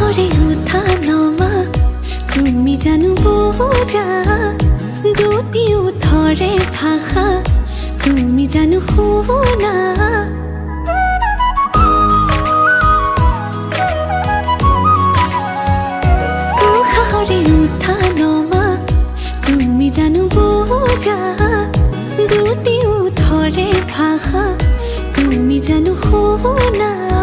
সাগরে উঠা নমা তুমি জানো বোঝা দুটিও ধরে ভাষা তুমি জানো শুনা সাগরে উঠা নমা তুমি জানো বোঝা দুটিও ধরে ভাষা তুমি জানো শুনা